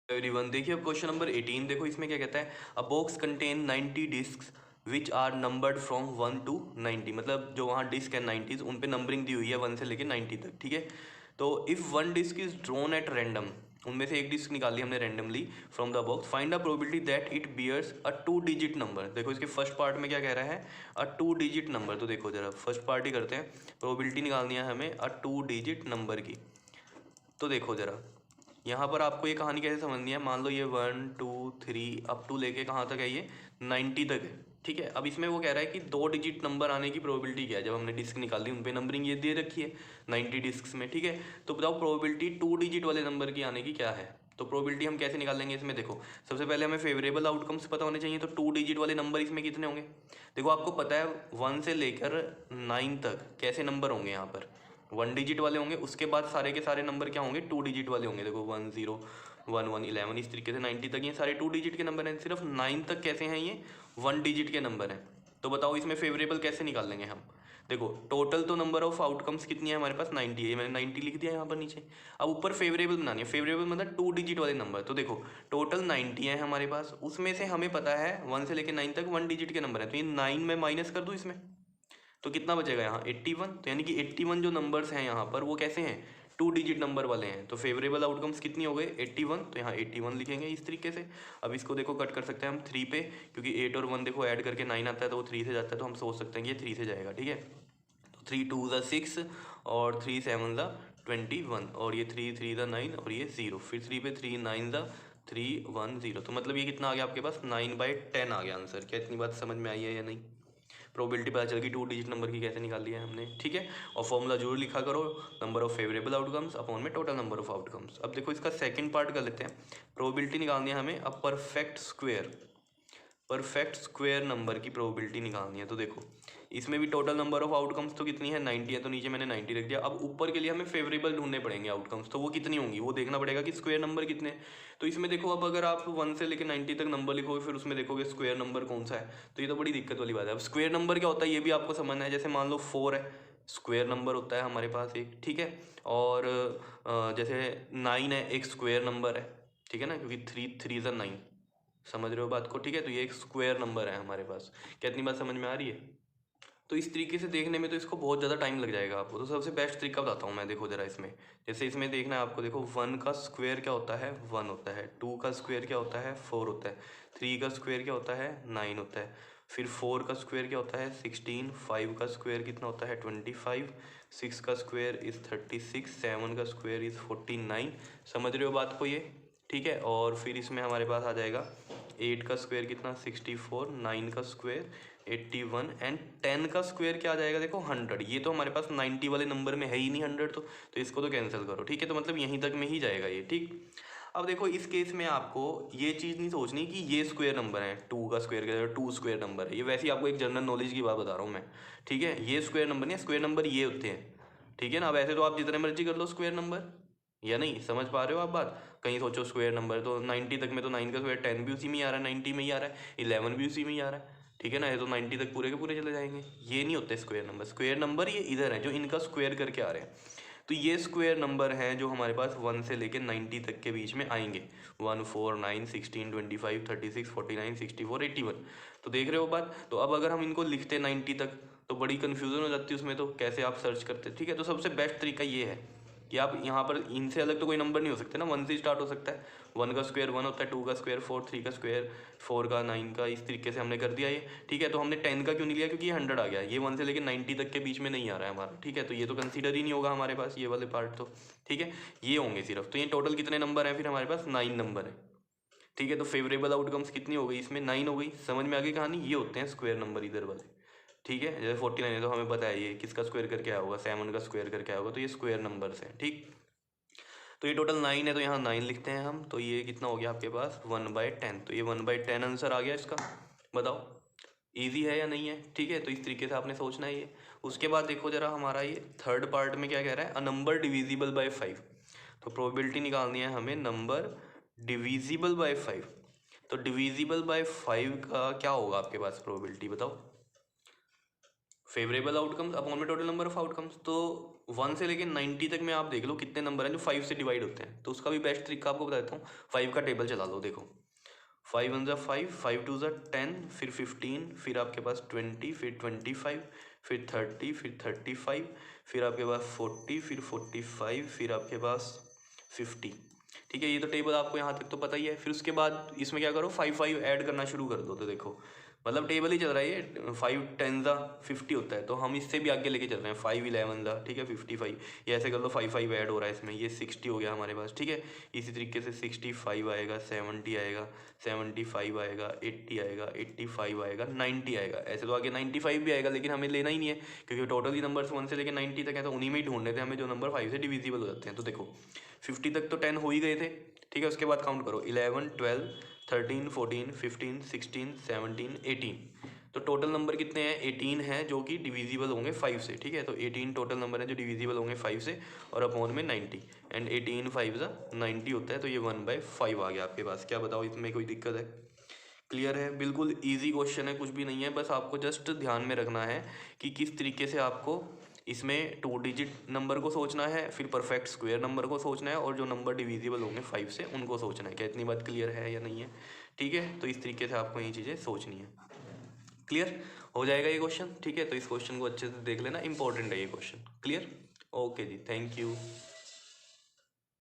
Everyone, देखिए अब question number 18 देखो, इसमें क्या कहता है, a box contain 90 disc which are numbered from 1 to 90। मतलब जो वहाँ डिस्क है 90s उन पे नंबरिंग दी हुई है 1 से लेके 90 तक, ठीक है। तो if one disc is drawn at random, उनमें से एक डिस्क निकाली हमने randomly from the box, find the probability that it bears a 2 digit number. देखो इसके फर्स्ट पार्ट में क्या कह रहा है, अ 2 डिजिट नंबर। तो देखो जरा फर्स्ट पार्ट ही करते हैं, प्रोबेबिलिटी निकालनी है हमें अ 2 डिजिट नंबर की। तो देखो जरा यहाँ पर आपको ये कहानी कैसे समझनी है। मान लो ये 1 2 3 अप टू लेके कहाँ तक है, ये 90 तक है, ठीक है। अब इसमें वो कह रहा है कि 2 डिजिट नंबर आने की प्रोबेबिलिटी क्या है। जब हमने डिस्क निकाली उन पे नंबरिंग ये दे रखी है 90 डिस्क में, ठीक है। तो बताओ प्रोबेबिलिटी 2 डिजिट वाले नंबर की आने की क्या है। तो प्रोबेबिलिटी हम कैसे निकालेंगे इसमें, देखो सबसे पहले हमें फेवरेबल आउटकम्स पता होने चाहिए। तो 2 डिजिट वाले नंबर इसमें कितने होंगे, देखो आपको पता है 1 से लेकर 9 तक कैसे नंबर होंगे। यहाँ पर 1 डिजिट वाले होंगे, उसके बाद सारे के सारे नंबर क्या होंगे, 2 डिजिट वाले होंगे। देखो 1 0 1 1 11, इस तरीके से 90 तक ये सारे 2 डिजिट के नंबर हैं। सिर्फ 9 तक कैसे हैं, ये 1 डिजिट के नंबर हैं। तो बताओ इसमें फेवरेबल कैसे निकाल लेंगे हम। देखो टोटल तो नंबर ऑफ आउटकम्स कितनी है हमारे पास, 90 है, ये मैंने 90 लिख दिया यहाँ पर नीचे। अब ऊपर फेवरेबल बनानी है, फेवरेबल मतलब 2 डिजिट वाले नंबर। तो देखो टोटल 90 है हमारे पास, उसमें से हमें पता है 1 से लेकर 9 तक 1 डिजिट के नंबर है। तो ये 9 में माइनस कर दूँ इसमें, तो कितना बचेगा यहाँ 81। तो यानी कि 81 जो नंबर्स हैं यहाँ पर वो कैसे हैं, 2 डिजिट नंबर वाले हैं। तो फेवरेबल आउटकम्स कितनी हो गए 81, तो यहाँ 81 लिखेंगे इस तरीके से। अब इसको देखो कट कर सकते हैं हम 3 पे, क्योंकि 8 और 1 देखो ऐड करके 9 आता है, तो वो 3 से जाता है, तो हम सोच सकते हैं कि ये 3 से जाएगा, ठीक है। तो 3 2 ज़ा 6 और 3 7 ज़ा 21, और ये 3 3 ज़ा 9 और ये 0, फिर 3 पे 3 9 ज़ा 3 1 0। तो मतलब ये कितना आ गया आपके पास 9/10 आ गया आंसर। क्या इतनी बात समझ में आई है या नहीं। प्रोबेबिलिटी पता चल गई 2 डिजिट नंबर की कैसे निकाल लिया है हमने, ठीक है। और फॉर्मूला जरूर लिखा करो, number of favourable outcomes upon में टोटल नंबर ऑफ आउटकम्स। अब देखो इसका सेकंड पार्ट कर लेते हैं। प्रोबेबिलिटी निकालनी है हमें a perfect square, perfect square number की प्रोबेबिलिटी निकालनी है। तो देखो इसमें भी टोटल नंबर ऑफ आउटकम्स तो कितनी है 90 है, तो नीचे मैंने 90 रख दिया। अब ऊपर के लिए हमें फेवरेबल ढूंढने पड़ेंगे आउटकम्स, तो वो कितनी होंगी वो देखना पड़ेगा कि स्क्वायर नंबर कितने। तो इसमें देखो अब अगर आप 1 से लेकर 90 तक नंबर लिखोगे, फिर उसमें देखोगे स्क्वायर नंबर कौन सा है, तो ये तो बड़ी दिक्कत वाली बात है। अब स्क्वायर नंबर क्या होता है ये भी आपको समझना है। जैसे मान लो 4 है, स्क्वायर नंबर होता है हमारे पास एक, ठीक है। और जैसे 9 है, एक स्क्वायर नंबर है, ठीक है ना, क्योंकि 3 3 ज़ा 9, समझ रहे हो बात को, ठीक है। तो ये एक स्क्वायर नंबर है हमारे पास। क्या इतनी बात समझ में आ रही है। तो इस तरीके से देखने में तो इसको बहुत ज़्यादा टाइम लग जाएगा आपको। तो सबसे बेस्ट तरीका बताता हूँ मैं, देखो जरा इसमें, जैसे इसमें देखना है आपको। देखो 1 का स्क्वायर क्या होता है 1 होता है, 2 का स्क्वायर क्या होता है 4 होता है, 3 का स्क्वायर क्या होता है 9 होता है, फिर 4 का स्क्वायर क्या होता है 16, 5 का स्क्वायर कितना होता है 25, 6 का स्क्वायर इज़ 36, 7 का स्क्वायर इज़ 49। समझ रहे हो बात को ये, ठीक है। और फिर इसमें हमारे पास आ जाएगा 8 का स्क्वायर कितना 64, 9 का स्क्वायर 81 एंड 10 का स्क्वायर क्या आ जाएगा देखो 100। ये तो हमारे पास 90 वाले नंबर में है ही नहीं 100, तो इसको तो कैंसिल करो, ठीक है। तो मतलब यहीं तक में ही जाएगा ये, ठीक। अब देखो इस केस में आपको ये चीज़ नहीं सोचनी कि ये स्क्वायर नंबर है, 2 का स्क्वायर क्या है 2 स्क्वायर नंबर है, ये वैसे ही आपको एक जनरल नॉलेज की बात बता रहा हूँ मैं, ठीक है। ये स्क्वायर नंबर नहीं है, स्क्वायर नंबर ये होते हैं, ठीक है ना। अब ऐसे तो आप जितने मर्जी कर लो स्क्वायर नंबर, या नहीं समझ पा रहे हो आप बात। कहीं सोचो स्क्वायर नंबर तो 90 तक में तो 9 का स्क्वायर 10 भी उसी में ही आ रहा है, 90 में ही आ रहा है, 11 भी उसी में ही आ रहा है, ठीक है ना। ये तो 90 तक पूरे के पूरे चले जाएंगे। ये नहीं होते स्क्वायर नंबर, स्क्वायर नंबर ये इधर है जो इनका स्क्वायर करके आ रहे हैं। तो ये स्क्वायर नंबर हैं जो हमारे पास 1 से लेकर 90 तक के बीच में आएंगे, 1 4 9 16 25 36 49 64 81। तो देख रहे हो बात। तो अब अगर हम इनको लिखते 90 तक तो बड़ी कन्फ्यूज़न हो जाती है उसमें, तो कैसे आप सर्च करते, ठीक है। तो सबसे बेस्ट तरीका ये है कि आप यहाँ पर इनसे अलग तो कोई नंबर नहीं हो सकते ना, 1 से स्टार्ट हो सकता है। 1 का स्क्वायर 1 होता है, 2 का स्क्वायर 4, 3 का स्क्वायर 4 का 9 का, इस तरीके से हमने कर दिया ये, ठीक है। तो हमने 10 का क्यों नहीं लिया, क्योंकि ये 100 आ गया, ये 1 से लेकर 90 तक के बीच में नहीं आ रहा है हमारा, ठीक है। तो ये तो कंसीडर ही नहीं होगा हमारे पास ये वाले पार्ट तो, ठीक है। ये होंगे सिर्फ। तो ये टोटल कितने नंबर हैं फिर हमारे पास 9 नंबर है, ठीक है। तो फेवरेबल आउटकम्स कितनी हो गई इसमें 9 हो गई। समझ में आ गई कहानी, ये होते हैं स्क्वायर नंबर इधर वाले, ठीक है। जैसे 49 है तो हमें पता है ये किसका स्क्वायर करके आया होगा 7 का स्क्वायर करके आया होगा, तो ये स्क्वायर नंबर्स हैं, ठीक। तो ये टोटल 9 है, तो यहाँ 9 लिखते हैं हम। तो ये कितना हो गया आपके पास 1/10, तो ये 1/10 आंसर आ गया इसका। बताओ इजी है या नहीं है, ठीक है। तो इस तरीके से आपने सोचना है ये। उसके बाद देखो जरा हमारा ये थर्ड पार्ट में क्या कह रहा है, अ नंबर डिविजिबल बाय 5। तो प्रोबेबिलिटी निकालनी है हमें नंबर डिविजिबल बाय 5। तो डिविजिबल बाय 5 का क्या होगा आपके पास प्रोबेबिलिटी बताओ। फेवरेबल आउटकम्स अपॉन में टोटल नंबर ऑफ आउटकम्स। तो 1 से लेके 90 तक में आप देख लो कितने नंबर हैं जो 5 से डिवाइड होते हैं। तो उसका भी बेस्ट तरीका आपको बता देता हूँ, 5 का टेबल चला लो। देखो 5 1 ज़ा 5, 5 2 ज़ा 10, फिर 15, फिर आपके पास 20, फिर 25, फिर 30, फिर 35, फिर आपके पास 40, फिर 45, फिर आपके पास 50। ठीक है, ये तो टेबल आपको यहाँ तक तो पता ही है। फिर उसके बाद इसमें क्या करो, 5 5 ऐड करना शुरू कर दो। तो देखो मतलब टेबल ही चल रहा है ये, 5 10 ज़ा 50 होता है, तो हम इससे भी आगे लेके चल रहे हैं, 5 11 ज़ा, ठीक है 55, ये ऐसे कर लो 5 5 ऐड हो रहा है इसमें, ये 60 हो गया हमारे पास। ठीक है, इसी तरीके से 65 आएगा, 70 आएगा, 75 आएगा, 80 आएगा, 85 आएगा, 90 आएगा। ऐसे तो आगे 95 भी आएगा, लेकिन हमें लेना ही नहीं है क्योंकि टोटल ही नंबर्स 1 से लेकर 90 तक है, तो उन्हीं में ही ढूंढने थे हमें जो नंबर 5 से डिविजिबल हो जाते हैं। तो देखो 50 तक तो 10 हो ही गए थे। ठीक है, उसके बाद काउंट करो 11 12 13 14 15 16 17 18। तो टोटल नंबर कितने हैं, 18 हैं जो कि डिविजिबल होंगे 5 से। ठीक है, तो 18 टोटल नंबर हैं जो डिविजिबल होंगे 5 से, और अपॉन में 90, एंड 18 5 ज़ा 90 होता है, तो ये 1/5 आ गया आपके पास। क्या बताओ, इसमें कोई दिक्कत है? क्लियर है, बिल्कुल इजी क्वेश्चन है, कुछ भी नहीं है। बस आपको जस्ट ध्यान में रखना है कि किस तरीके से आपको इसमें 2 डिजिट नंबर को सोचना है, फिर परफेक्ट स्क्वायर नंबर को सोचना है, और जो नंबर डिविजिबल होंगे 5 से उनको सोचना है। क्या इतनी बात क्लियर है या नहीं है? ठीक है, तो इस तरीके से आपको ये चीज़ें सोचनी है। क्लियर हो जाएगा ये क्वेश्चन। ठीक है, तो इस क्वेश्चन को अच्छे से देख लेना, इंपॉर्टेंट है ये क्वेश्चन। क्लियर? ओके जी, थैंक यू।